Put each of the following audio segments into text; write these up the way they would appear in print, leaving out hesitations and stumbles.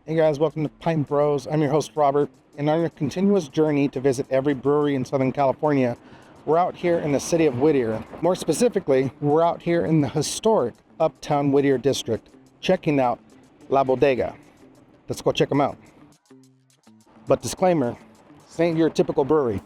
Hey guys, welcome to Pint Bros. I'm your host Robert, and on a continuous journey to visit every brewery in Southern California, we're out here in the city of Whittier. More specifically, we're out here in the historic Uptown Whittier District, checking out La Bodega. Let's go check them out. But disclaimer, this ain't your typical brewery.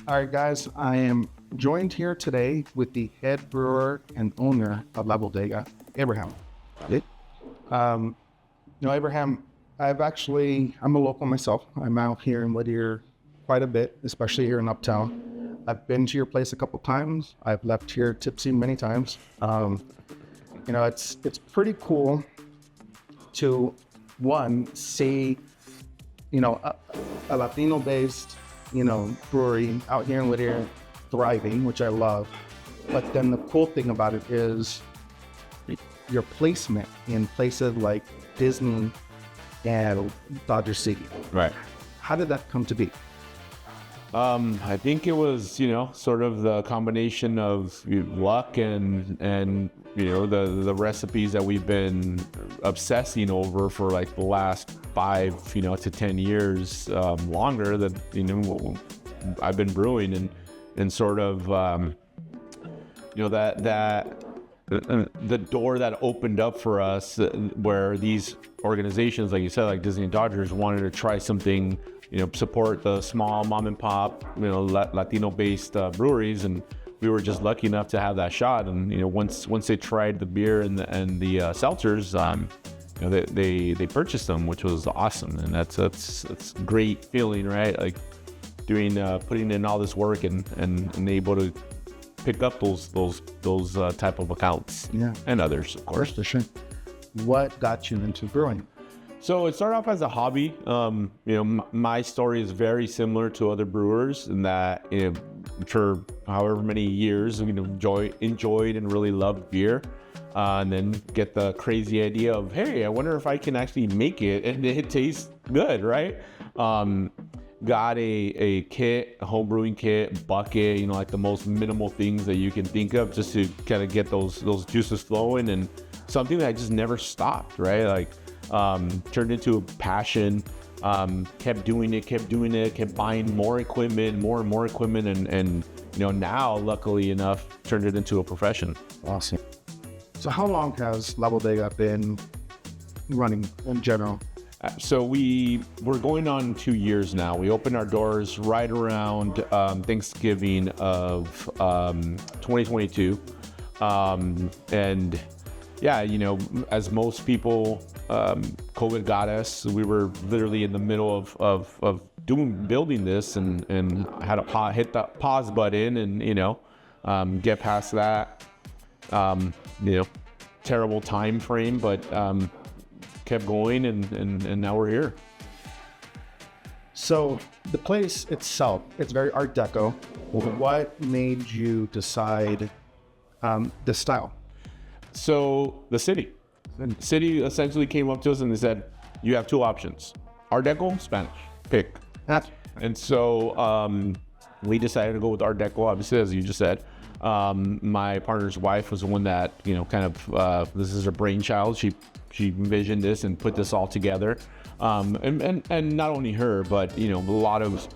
All right, guys, I am joined here today with the head brewer and owner of La Bodega, Abraham. Abraham, I'm a local myself. I'm out here in Whittier quite a bit, especially here in Uptown. I've been to your place a couple times. I've left here tipsy many times. It's pretty cool to, see, a Latino-based brewery out here in Whittier thriving, which I love. But then the cool thing about it is your placement in places like Disney and Dodger City. Right. How did that come to be? I think it was, sort of the combination of luck and the recipes that we've been obsessing over for like the last 5 to 10 years, longer that I've been brewing and sort of the door that opened up for us, where these organizations, like you said, like Disney and Dodgers, wanted to try something, support the small mom and pop, Latino-based breweries, and we were just lucky enough to have that shot. And once they tried the beer and the seltzers, they purchased them, which was awesome, and that's great feeling, right? Like doing putting in all this work and able to pick up those type of accounts, and others, of course. For sure. What got you into brewing? So it started off as a hobby. My story is very similar to other brewers in that, for however many years, enjoyed and really loved beer, and then get the crazy idea of, hey, I wonder if I can actually make it and it tastes good, right? Got a kit, a home brewing kit, bucket, like the most minimal things that you can think of, just to kind of get those juices flowing, and something that I just never stopped, right? Like, turned into a passion, kept doing it, kept buying more equipment, more and more equipment, and now, luckily enough, turned it into a profession. Awesome. So how long has La Bodega been running in general? So we're going on 2 years now. We opened our doors right around Thanksgiving of 2022. And yeah, as most people, COVID got us. We were literally in the middle of building this, and had to hit the pause button and get past that. Terrible time frame, but kept going, and now we're here. So the place itself, it's very Art Deco. What made you decide this style? So the city essentially came up to us and they said, you have two options: Art Deco, Spanish, pick. And so we decided to go with Art Deco, obviously, as you just said. My partner's wife was the one that, you know, kind of, this is her brainchild. She envisioned this and put this all together. And not only her, but, you know, a lot of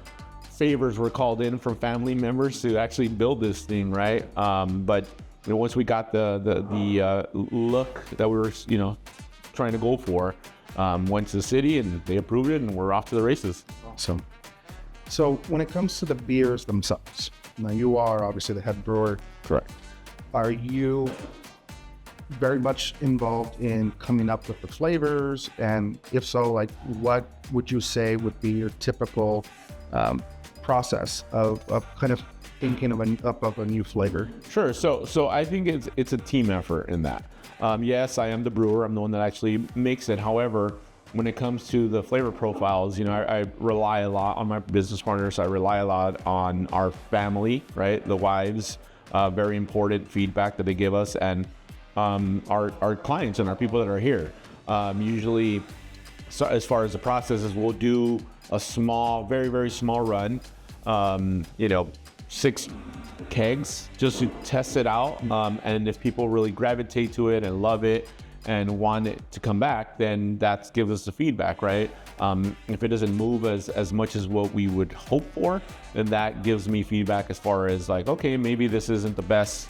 favors were called in from family members to actually build this thing, right? But, you know, once we got the look that we were, you know, trying to go for, went to the city and they approved it and we're off to the races. Awesome. So when it comes to the beers themselves, now you are obviously the head brewer. Correct. Are you very much involved in coming up with the flavors? And if so, like, what would you say would be your typical process of kind of thinking of a new flavor? Sure. So I think it's a team effort in that. Yes, I am the brewer. I'm the one that actually makes it. However, when it comes to the flavor profiles, you know, I rely a lot on my business partners. I rely a lot on our family, right? The wives, very important feedback that they give us, and our clients and our people that are here. Usually, so as far as the processes, we'll do a small, very, very small run, you know, 6 kegs just to test it out. And if people really gravitate to it and love it and want it to come back, then that gives us the feedback, right? If it doesn't move as much as what we would hope for, then that gives me feedback as far as like, okay, maybe this isn't the best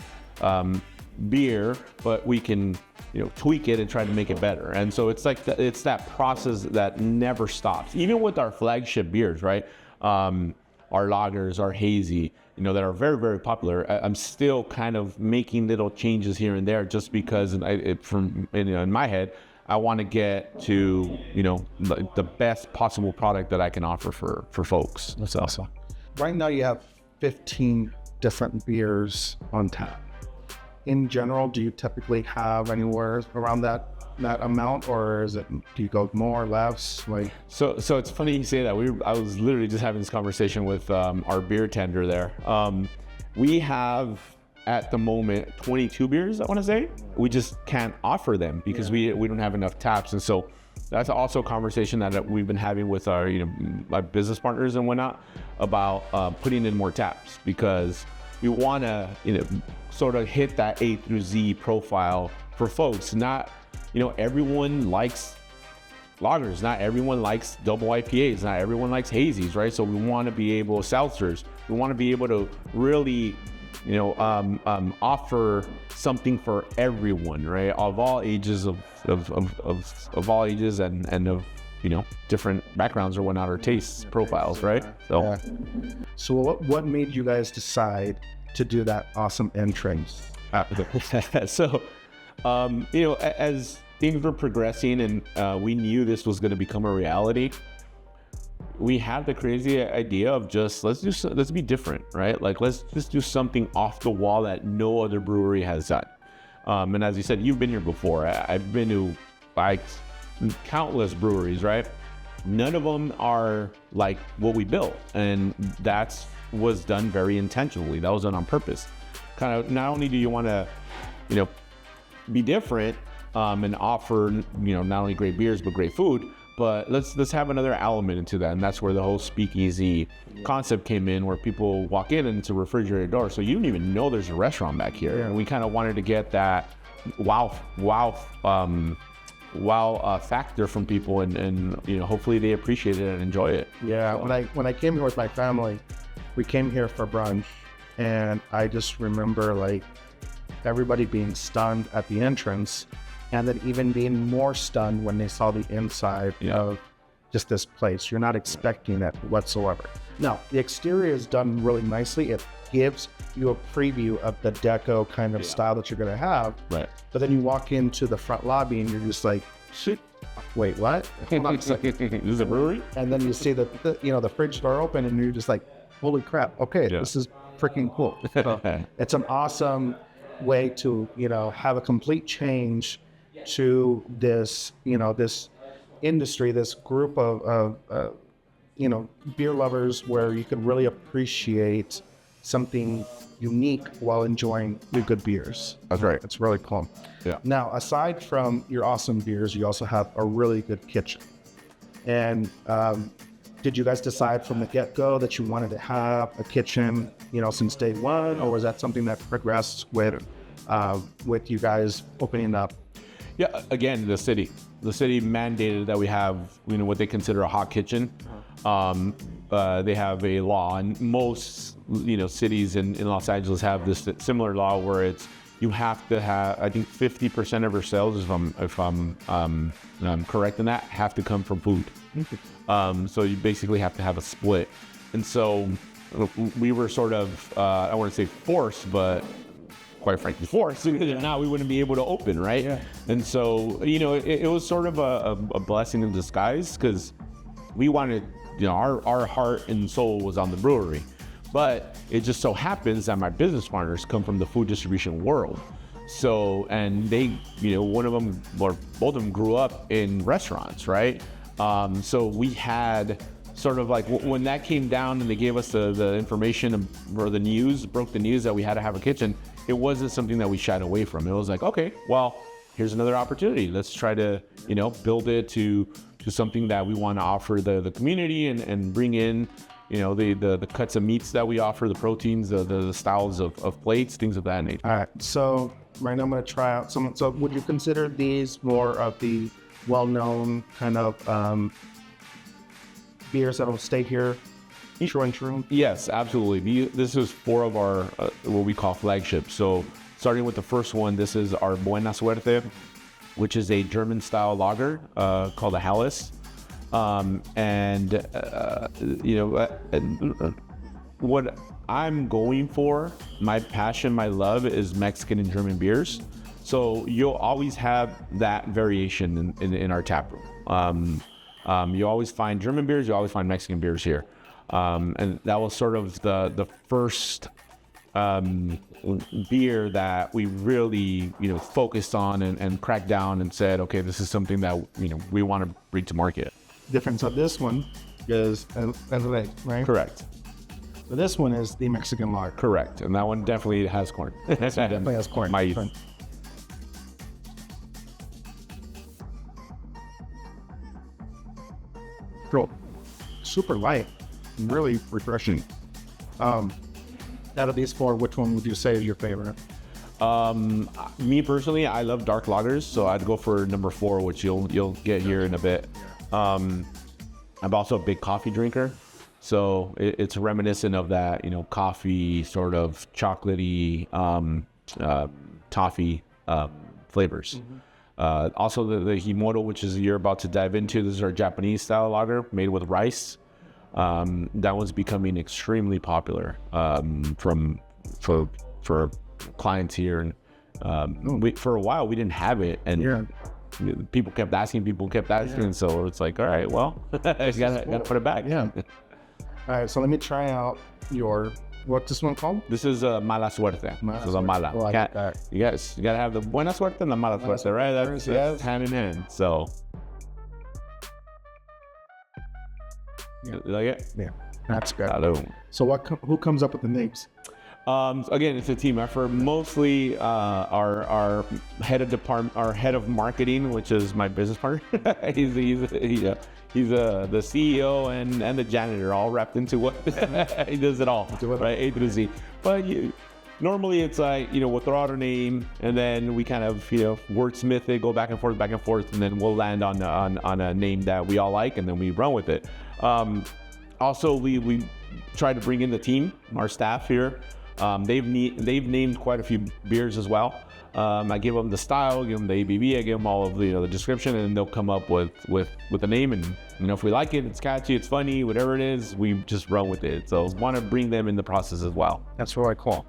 beer, but we can, you know, tweak it and try to make it better. And so it's like it's that process that never stops. Even with our flagship beers, right? Our lagers, our hazy, you know, that are very, very popular. I'm still kind of making little changes here and there, just because in my head, I want to get to, you know, the best possible product that I can offer for folks. That's awesome. Right now you have 15 different beers on tap. In general, do you typically have anywhere around that amount, or do you go more or less? Like, so it's funny you say that. I was literally just having this conversation with our beer tender there. We have at the moment 22 beers, I want to say. We just can't offer them because we don't have enough taps, and so that's also a conversation that we've been having with our, you know, my business partners and whatnot about putting in more taps, because we want to, you know, sort of hit that A through Z profile for folks. Not, you know, everyone likes lagers, not everyone likes double IPAs, not everyone likes hazies, right? So we want to be able, seltzers, we want to be able to really, you know, offer something for everyone, right? Of all ages, of all ages and of, you know, different backgrounds or whatnot, or tastes profiles, right? So, yeah. So what made you guys decide to do that awesome entrance? So, you know, as things were progressing and we knew this was going to become a reality, we had the crazy idea of just let's be different, right? Like, let's just do something off the wall that no other brewery has done. And as you said, you've been here before. I've been to like countless breweries, right? None of them are like what we built, and that was done very intentionally. That was done on purpose. Kind of, not only do you want to, you know, be different and offer, you know, not only great beers but great food, but let's have another element into that, and that's where the whole speakeasy concept came in, where people walk in and it's a refrigerated door, so you don't even know there's a restaurant back here. And we kind of wanted to get that wow factor from people, and you know, hopefully they appreciate it and enjoy it. Yeah, when I came here with my family, we came here for brunch, and I just remember like everybody being stunned at the entrance, and then even being more stunned when they saw the inside of just this place. You're not expecting it whatsoever. Now, the exterior is done really nicely. It gives you a preview of the deco kind of style that you're gonna have. Right. But then you walk into the front lobby and you're just like, shit, wait, what? Hold on a second. This is a brewery? And then you see the fridge door open and you're just like, holy crap, okay, this is freaking cool. So it's an awesome way to, you know, have a complete change to this, you know, this industry, this group of you know, beer lovers, where you can really appreciate something unique while enjoying the good beers. That's right. It's really cool. Yeah. Now, aside from your awesome beers, you also have a really good kitchen. And did you guys decide from the get-go that you wanted to have a kitchen, since day one, or was that something that progressed with you guys opening up? Yeah, again, the city mandated that we have, what they consider a hot kitchen. They have a law, and most, cities in Los Angeles have this similar law where you have to have, I think 50% of your sales, if I'm correct in that, have to come from food. So you basically have to have a split. And so we were sort of, I wouldn't say forced, but quite frankly forced, because now we wouldn't be able to open, right? Yeah. And so, it was sort of a blessing in disguise, because we wanted, our heart and soul was on the brewery. But it just so happens that my business partners come from the food distribution world. So, and they, one of them, or both of them grew up in restaurants, right? So we had sort of like, when that came down and they gave us the information or the news, broke the news that we had to have a kitchen, it wasn't something that we shied away from. It was like, okay, well, here's another opportunity. Let's try to, build it to something that we want to offer the community and bring in, the cuts of meats that we offer, the proteins, the styles of plates, things of that nature. All right. So right now I'm going to try out some. So would you consider these more of the well-known kind of beers that will stay here true and true? Yes, absolutely. This is 4 of our, what we call flagships. So starting with the first one, this is our Buena Suerte, which is a German-style lager called a Helles. What I'm going for, my passion, my love is Mexican and German beers. So you'll always have that variation in our tap room. You always find German beers, you always find Mexican beers here. And that was sort of the first beer that we really, focused on and cracked down and said, okay, this is something that, we want to bring to market. Difference of this one is right? Correct. So this one is the Mexican lager. Correct. And that one definitely has corn. Definitely has corn. My youth. Cool. Super light. Really refreshing. Out of these 4, which one would you say is your favorite? Me personally, I love dark lagers, so I'd go for number 4, which you'll get here in a bit. I'm also a big coffee drinker, so it's reminiscent of that, coffee sort of chocolatey, toffee flavors. Also the Himoto, which is you're about to dive into. This is our Japanese style lager made with rice. That one's becoming extremely popular for clients here, and for a while we didn't have it, and people kept asking, so it's like, all right, well, gotta put it back. All right, so let me try out what's this one called? This is Mala Suerte. This is a Mala. You gotta have the Buena Suerte and the Mala Suerte, right? That's hand in hand. So you like it? Yeah, that's good. Hello. So who comes up with the names? Again, it's a team effort. Mostly our head of department, our head of marketing, which is my business partner. he's the CEO and the janitor, all wrapped into what he does it all, right? A to Z. But normally it's like, we'll throw out a name and then we kind of, wordsmith it, go back and forth, and then we'll land on a name that we all like, and then we run with it. Also, we try to bring in the team, our staff here. They've named quite a few beers as well. I give them the style, give them the ABV, I give them all of the description, and they'll come up with a name. And if we like it, it's catchy, it's funny, whatever it is, we just run with it. So want to bring them in the process as well. That's really cool.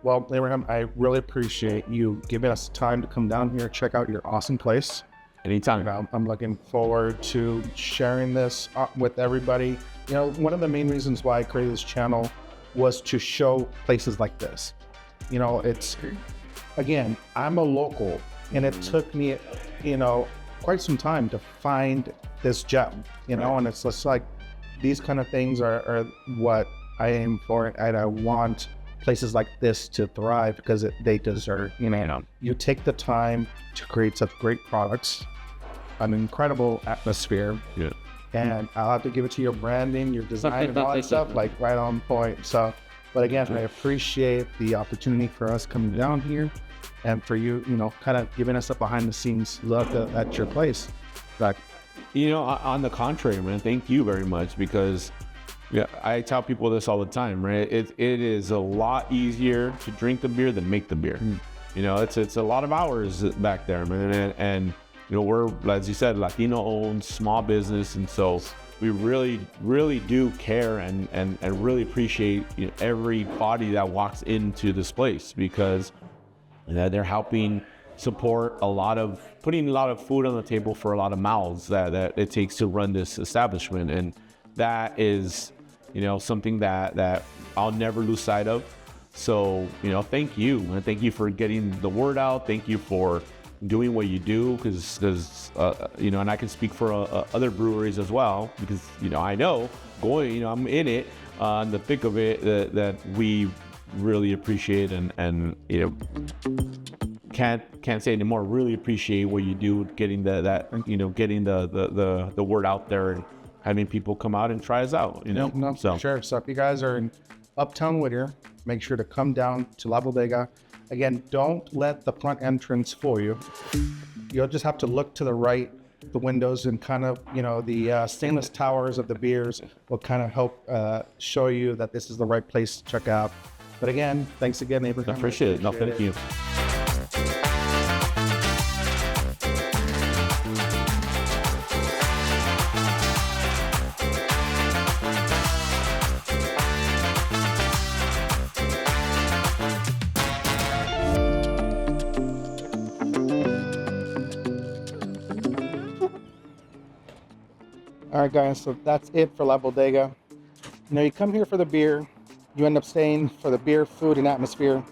Well, Abraham, I really appreciate you giving us time to come down here, check out your awesome place. Anytime. I'm looking forward to sharing this with everybody. One of the main reasons why I created this channel was to show places like this. It's, again, I'm a local, and it took me, quite some time to find this gem, and it's just like, these kind of things are what I aim for, and I want places like this to thrive because they deserve, you take the time to create such great products, an incredible atmosphere, and I'll have to give it to your branding, your design, and all that stuff, like right on point. So, but again, I appreciate the opportunity for us coming down here and for you, kind of giving us a behind the scenes look at your place. But, on the contrary, man, thank you very much, because I tell people this all the time, right? It is a lot easier to drink the beer than make the beer. It's a lot of hours back there, man. And we're, as you said, Latino owned small business. And so we really, really do care and really appreciate every body that walks into this place, because they're helping support putting a lot of food on the table for a lot of mouths that it takes to run this establishment. And that is, something that I'll never lose sight of. So, thank you. And thank you for getting the word out. Thank you for doing what you do, because and I can speak for other breweries as well, because, I know I'm in it, in the thick of it, that we really appreciate and can't say anymore. Really appreciate what you do, getting getting the word out there and having people come out and try us out. So sure. So if you guys are in Uptown Whittier, make sure to come down to La Bodega. Again, don't let the front entrance fool you. You'll just have to look to the right, the windows, and kind of, the stainless towers of the beers will kind of help show you that this is the right place to check out. But again, thanks again, Abraham. I appreciate it. No, thank you. All right, guys, so that's it for La Bodega. You come here for the beer, you end up staying for the beer, food, and atmosphere.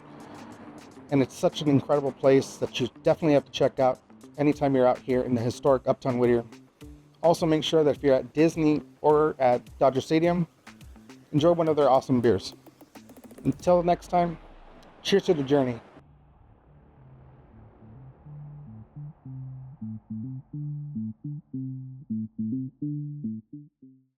And it's such an incredible place that you definitely have to check out anytime you're out here in the historic Uptown Whittier. Also, make sure that if you're at Disney or at Dodger Stadium, enjoy one of their awesome beers. Until next time, cheers to the journey.